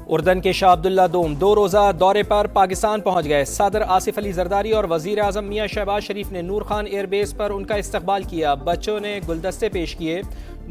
اردن کے شاہ عبداللہ دوم 2 روزہ دورے پر پاکستان پہنچ گئے۔ صدر آصف علی زرداری اور وزیر اعظم میاں شہباز شریف نے نور خان ایئر بیس پر ان کا استقبال کیا۔ بچوں نے گلدستے پیش کیے،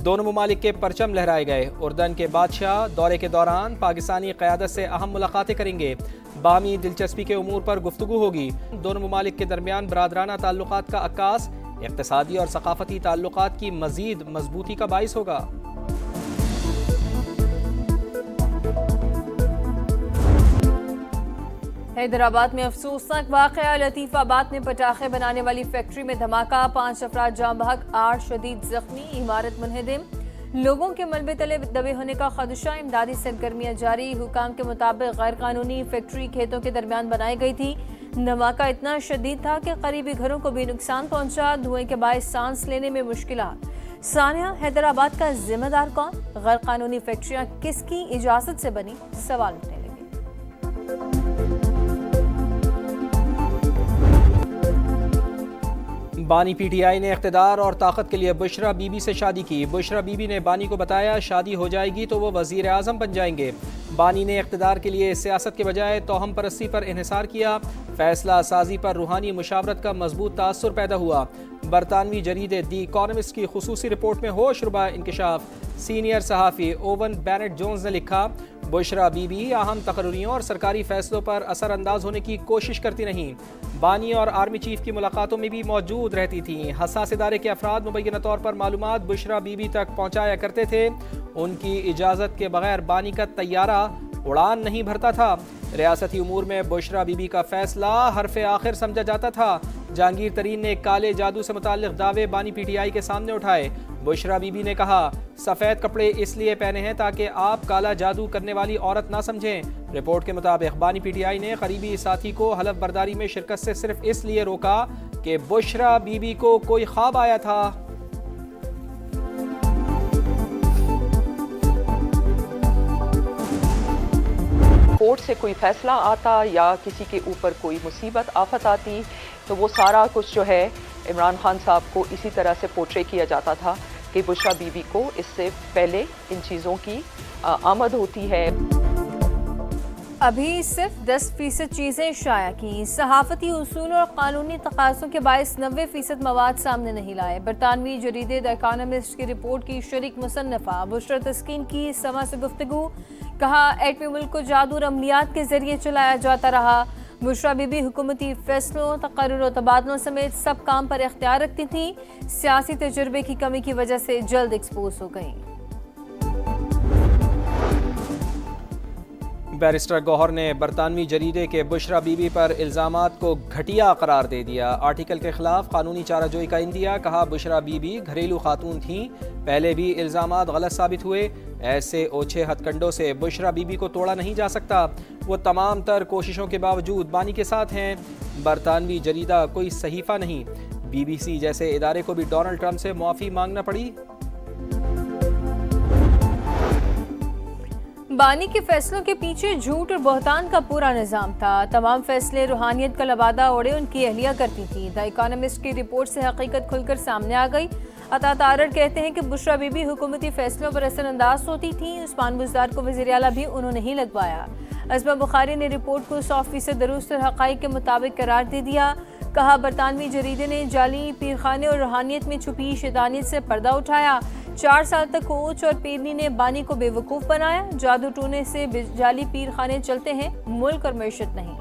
دونوں ممالک کے پرچم لہرائے گئے۔ اردن کے بادشاہ دورے کے دوران پاکستانی قیادت سے اہم ملاقاتیں کریں گے۔ باہمی دلچسپی کے امور پر گفتگو ہوگی۔ دونوں ممالک کے درمیان برادرانہ تعلقات کا عکاس اقتصادی اور ثقافتی تعلقات کی مزید مضبوطی کا باعث ہوگا۔ حیدرآباد میں افسوسناک واقعہ، لطیف آباد میں پٹاخے بنانے والی فیکٹری میں دھماکہ، 5 افراد جاں بحق، 8 شدید زخمی، عمارت منہدم، لوگوں کے ملبے تلے دبے ہونے کا خدشہ۔ امدادی سرگرمیاں جاری۔ حکام کے مطابق غیر قانونی فیکٹری کھیتوں کے درمیان بنائی گئی تھی۔ دھماکہ اتنا شدید تھا کہ قریبی گھروں کو بھی نقصان پہنچا۔ دھوئیں کے باعث سانس لینے میں مشکلات۔ ثانیہ، حیدرآباد کا ذمہ دار کون؟ غیر قانونی فیکٹریاں کس کی اجازت سے بنی؟ سوال اٹھنے لگے۔ بانی پی ٹی آئی نے اقتدار اور طاقت کے لیے بشرا بی بی سے شادی کی۔ بشرا بی بی نے بانی کو بتایا شادی ہو جائے گی تو وہ وزیر اعظم بن جائیں گے۔ بانی نے اقتدار کے لیے سیاست کے بجائے توہم پرستی پر انحصار کیا۔ فیصلہ سازی پر روحانی مشاورت کا مضبوط تاثر پیدا ہوا۔ برطانوی جریدے دی اکانومسٹ کی خصوصی رپورٹ میں ہوش ربا انکشاف۔ سینئر صحافی اوون بینٹ جونز نے لکھا، بشرا بی بی اہم تقرریوں اور سرکاری فیصلوں پر اثر انداز ہونے کی کوشش کرتی رہیں۔ بانی اور آرمی چیف کی ملاقاتوں میں بھی موجود رہتی تھیں۔ حساس ادارے کے افراد مبینہ طور پر معلومات بشرا بی بی تک پہنچایا کرتے تھے۔ ان کی اجازت کے بغیر بانی کا طیارہ اڑان نہیں بھرتا تھا۔ ریاستی امور میں بشرا بی بی کا فیصلہ حرف آخر سمجھا جاتا تھا۔ جہانگیر ترین نے کالے جادو سے متعلق دعوے بانی پی ٹی آئی کے سامنے اٹھائے۔ بشرا بی بی نے کہا، سفید کپڑے اس لیے پہنے ہیں تاکہ آپ کالا جادو کرنے والی عورت نہ سمجھیں۔ رپورٹ کے مطابق بانی پی ٹی آئی نے قریبی ساتھی کو حلف برداری میں شرکت سے صرف اس لیے روکا کہ بشرا بی بی کو کوئی خواب آیا تھا۔ کورٹ سے کوئی فیصلہ آتا یا کسی کے اوپر کوئی مصیبت آفت آتی تو وہ سارا کچھ جو ہے عمران خان صاحب کو اسی طرح سے پورٹرے کیا جاتا تھا کہ بشرا بی بی کو اس سے پہلے ان چیزوں کی آمد ہوتی ہے۔ ابھی صرف 10% چیزیں شائع کی۔ صحافتی اصول اور قانونی تقاضوں کے باعث 90% مواد سامنے نہیں لائے۔ برطانوی جریدے دی اکانومسٹ کی رپورٹ کی شریک مصنفہ بشرا تسکین کی سما سے گفتگو، کہا ایٹمی ملک کو جادو اور عملیات کے ذریعے چلایا جاتا رہا۔ بشرا بی بی حکومتی فیصلوں، تقرر و تبادلوں سمیت سب کام پر اختیار رکھتی تھیں۔ سیاسی تجربے کی کمی کی وجہ سے جلد ایکسپوز ہو گئیں۔ بیرسٹر گوہر نے برطانوی جریدے کے بشرا بی بی پر الزامات کو گھٹیا قرار دے دیا۔ آرٹیکل کے خلاف قانونی چارہ جوئی کا عندیہ، کہا بشرا بی بی گھریلو خاتون تھیں، پہلے بھی الزامات غلط ثابت ہوئے۔ ایسے اوچھے ہتھ کنڈوں سے بشرا بی بی کو توڑا نہیں جا سکتا۔ وہ تمام تر کوششوں کے باوجود بانی کے ساتھ ہیں۔ برطانوی جریدہ کوئی صحیفہ نہیں۔ بی بی سی جیسے ادارے کو بھی ڈونلڈ ٹرمپ سے معافی مانگنا پڑی۔ بانی کے فیصلوں کے پیچھے جھوٹ اور بہتان کا پورا نظام تھا۔ تمام فیصلے روحانیت کا لبادہ اوڑے ان کی اہلیہ کرتی تھی۔ دی اکانومسٹ کی رپورٹ سے حقیقت کھل کر سامنے آ گئی۔ عطا تارڑ کہتے ہیں کہ بشرا بی بی حکومتی فیصلوں پر اثر انداز ہوتی تھیں۔ عثمان بزدار کو وزیر اعلیٰ بھی انہوں نے ہی لگوایا۔ عظمہ بخاری نے رپورٹ کو 100% درست اور حقائق کے مطابق قرار دے دیا، کہا برطانوی جریدے نے جعلی پیرخانے اور روحانیت میں چھپی شیطانیت سے پردہ اٹھایا۔ 4 سال تک کوچ اور پیرنی نے بانی کو بے وقوف بنایا۔ جادو ٹونے سے جعلی پیر خانے چلتے ہیں، ملک اور معیشت نہیں۔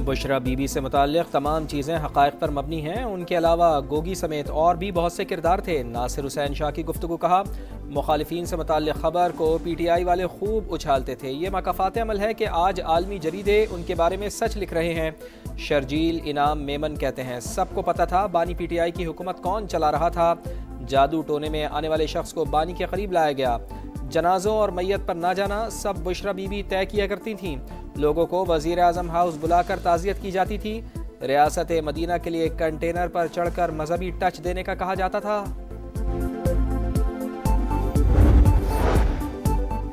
بشرا بی بی سے متعلق تمام چیزیں حقائق پر مبنی ہیں۔ ان کے علاوہ گوگی سمیت اور بھی بہت سے کردار تھے۔ ناصر حسین شاہ کی گفتگو، کہا مخالفین سے متعلق خبر کو پی ٹی آئی والے خوب اچھالتے تھے۔ یہ مکافات عمل ہے کہ آج عالمی جریدے ان کے بارے میں سچ لکھ رہے ہیں۔ شرجیل انعام میمن کہتے ہیں، سب کو پتہ تھا بانی پی ٹی آئی کی حکومت کون چلا رہا تھا۔ جادو ٹونے میں آنے والے شخص کو بانی کے قریب لایا گیا۔ جنازوں اور میت پر نہ جانا سب بشرا بی بی طے کیا کرتی تھیں۔ لوگوں کو وزیر اعظم ہاؤس بلا کر تعزیت کی جاتی تھی۔ ریاست مدینہ کے لیے کنٹینر پر چڑھ کر مذہبی ٹچ دینے کا کہا جاتا تھا۔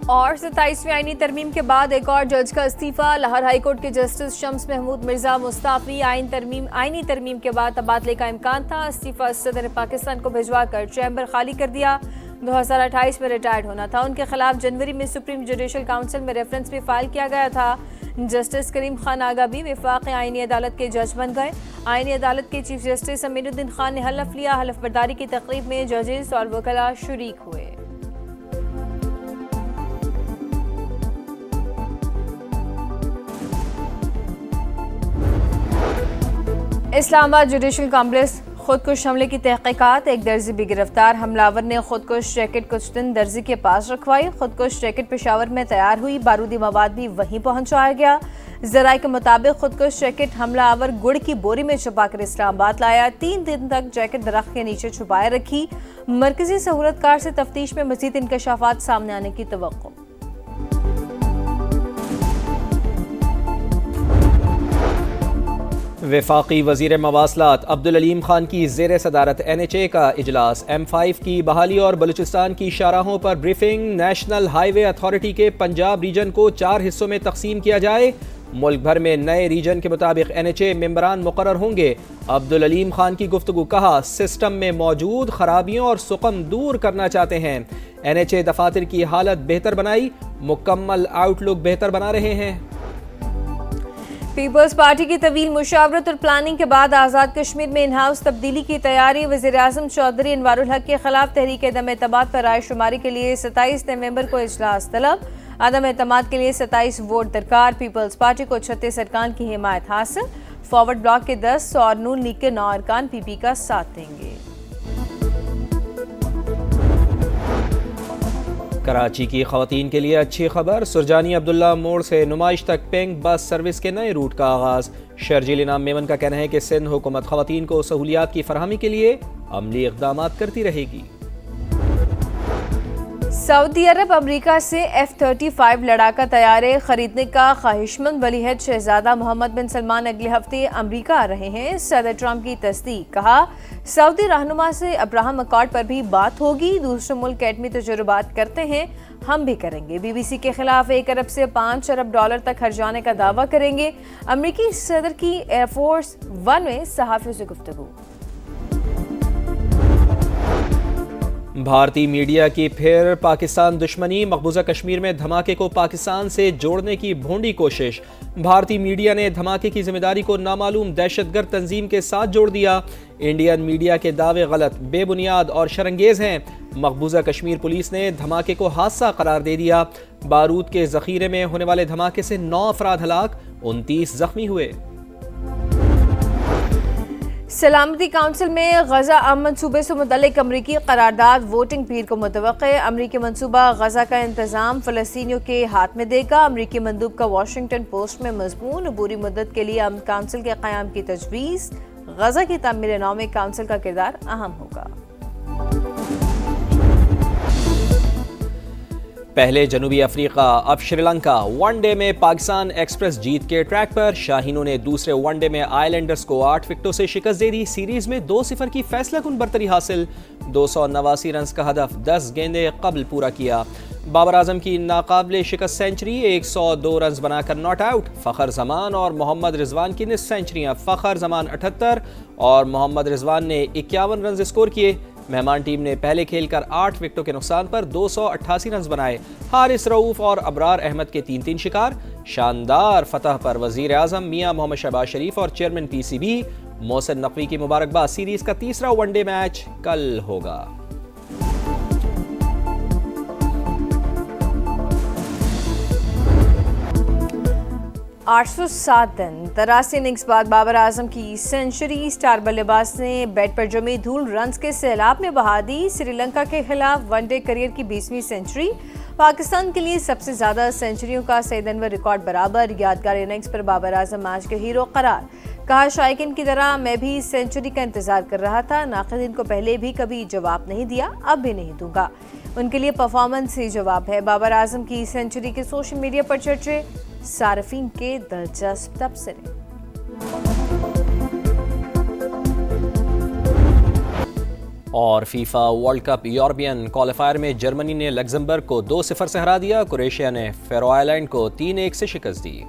اور 27ویں آئینی ترمیم کے بعد ایک اور جج کا استعفی، لاہور ہائی کورٹ کے جسٹس شمس محمود مرزا مستعفی، آئینی ترمیم کے بعد تبادلے کا امکان تھا، استعفی صدر پاکستان کو بھجوا کر چیمبر خالی کر دیا، 2028 میں ریٹائرڈ ہونا تھا۔ ان کے خلاف جنوری میں سپریم جوڈیشل کونسل میں ریفرنس بھی فائل کیا گیا تھا۔ جسٹس کریم خان آغا بھی وفاقی آئینی عدالت کے جج بن گئے۔ آئینی عدالت کے چیف جسٹس امین الدین خان نے حلف لیا، حلف برداری کی تقریب میں ججز اور وکلاء شریک ہوئے۔ اسلام آباد جوڈیشل کمپلیکس خودکش حملے کی تحقیقات، ایک درزی بھی گرفتار، حملہ آور نے خودکش جیکٹ کچھ دن درزی کے پاس رکھوائی، خودکش جیکٹ پشاور میں تیار ہوئی، بارودی مواد بھی وہیں پہنچایا گیا۔ ذرائع کے مطابق خودکش جیکٹ حملہ آور گڑ کی بوری میں چھپا کر اسلام آباد لایا، 3 دن تک جیکٹ درخت کے نیچے چھپائے رکھی، مرکزی سہولت کار سے تفتیش میں مزید انکشافات سامنے آنے کی توقع۔ وفاقی وزیر مواصلات عبدالعلیم خان کی زیر صدارت NHA کا اجلاس، M5 کی بحالی اور بلوچستان کی شاہراہوں پر بریفنگ، نیشنل ہائی وے اتھارٹی کے پنجاب ریجن کو 4 حصوں میں تقسیم کیا جائے، ملک بھر میں نئے ریجن کے مطابق NHA ممبران مقرر ہوں گے۔ عبدالعلیم خان کی گفتگو، کہا سسٹم میں موجود خرابیوں اور سقم دور کرنا چاہتے ہیں، NHA دفاتر کی حالت بہتر بنائی، مکمل آؤٹ لک بہتر بنا رہے ہیں۔ پیپلز پارٹی کی طویل مشاورت اور پلاننگ کے بعد آزاد کشمیر میں ان ہاؤس تبدیلی کی تیاری، وزیر اعظم چودھری انوار الحق کے خلاف تحریک عدم اعتماد پر رائے شماری کے لیے 27 نومبر کو اجلاس طلب، عدم اعتماد کے لیے 27 ووٹ درکار، پیپلز پارٹی کو 36 ارکان کی حمایت حاصل، فارورڈ بلاک کے 10 اور نون لیگ کے 9 ارکان PP کا ساتھ دیں گے۔ کراچی کی خواتین کے لیے اچھی خبر، سرجانی عبداللہ موڑ سے نمائش تک پنک بس سروس کے نئے روٹ کا آغاز، شرجیل انعام میمن کا کہنا ہے کہ سندھ حکومت خواتین کو سہولیات کی فراہمی کے لیے عملی اقدامات کرتی رہے گی۔ سعودی عرب امریکہ سے F-35 لڑاکا طیارے خریدنے کا خواہشمند، ولی عہد شہزادہ محمد بن سلمان اگلے ہفتے امریکہ آ رہے ہیں، صدر ٹرمپ کی تصدیق، کہا سعودی رہنما سے ابراہم اکارڈ پر بھی بات ہوگی، دوسرے ملک ایٹمی تجربات کرتے ہیں، ہم بھی کریں گے، BBC کے خلاف 1 ارب سے 5 ارب ڈالر تک خرچانے کا دعویٰ کریں گے، امریکی صدر کی ایئر فورس 1 میں صحافیوں سے گفتگو۔ بھارتی میڈیا کی پھر پاکستان دشمنی، مقبوضہ کشمیر میں دھماکے کو پاکستان سے جوڑنے کی بھونڈی کوشش، بھارتی میڈیا نے دھماکے کی ذمہ داری کو نامعلوم دہشت گرد تنظیم کے ساتھ جوڑ دیا، انڈین میڈیا کے دعوے غلط، بے بنیاد اور شرنگیز ہیں، مقبوضہ کشمیر پولیس نے دھماکے کو حادثہ قرار دے دیا، بارود کے ذخیرے میں ہونے والے دھماکے سے 9 افراد ہلاک، 29 زخمی ہوئے۔ سلامتی کونسل میں غزہ منصوبے سے متعلق امریکی قرارداد ووٹنگ پیر کو متوقع، امریکی منصوبہ غزہ کا انتظام فلسطینیوں کے ہاتھ میں دے گا، امریکی مندوب کا واشنگٹن پوسٹ میں مضمون، عبوری مدت کے لیے امن کونسل کے قیام کی تجویز، غزہ کی تعمیر نو میں کونسل کا کردار اہم ہوگا۔ پہلے جنوبی افریقہ اب شری لنکا، ون ڈے میں پاکستان ایکسپریس جیت کے ٹریک پر، شاہینوں نے دوسرے ون ڈے میں آئی لینڈرز کو 8 وکٹوں سے شکست دے دی، سیریز میں 2-0 کی فیصلہ کن برتری حاصل، 289 رنز کا ہدف 10 گیندیں قبل پورا کیا، بابر اعظم کی ناقابل شکست سینچری، 102 رنز بنا کر ناٹ آؤٹ، فخر زمان اور محمد رضوان کی نصف سینچریاں، فخر زمان 78 اور محمد رضوان نے 51 رنز اسکور کیے، مہمان ٹیم نے پہلے کھیل کر 8 وکٹوں کے نقصان پر 288 رنز بنائے، حارث رؤوف اور ابرار احمد کے 3 شکار، شاندار فتح پر وزیر اعظم میاں محمد شہباز شریف اور چیئرمین PCB محسن نقوی کی مبارکباد، سیریز کا تیسرا ون ڈے میچ کل ہوگا۔ آٹھ سو 7 دن 83 اننگز بعد بابر اعظم کی سینچری، سٹار بلے باز نے بیٹ پر جمی دھول رنز کے سیلاب میں بہا دی، سری لنکا کے خلاف ون ڈے کیریئر کی 20ویں سینچری، پاکستان کے لیے سب سے زیادہ سینچریوں کا سعید انور ریکارڈ برابر، یادگار اننگز پر بابر اعظم میچ کے ہیرو قرار، کہا شائقین کی طرح میں بھی سینچری کا انتظار کر رہا تھا، ناقدین کو پہلے بھی کبھی جواب نہیں دیا، اب بھی نہیں دوں گا، ان کے لیے پرفارمنس ہی جواب ہے، بابر اعظم کی سینچری کے سوشل میڈیا پر چرچے، صارفین کے دلچسپ تبصرے۔ اور FIFA world cup European qualifier میں جرمنی نے لگزمبرگ کو 2-0 سے ہرا دیا، کروشیا نے فیرو آئلینڈ کو 3-1 سے شکست دی۔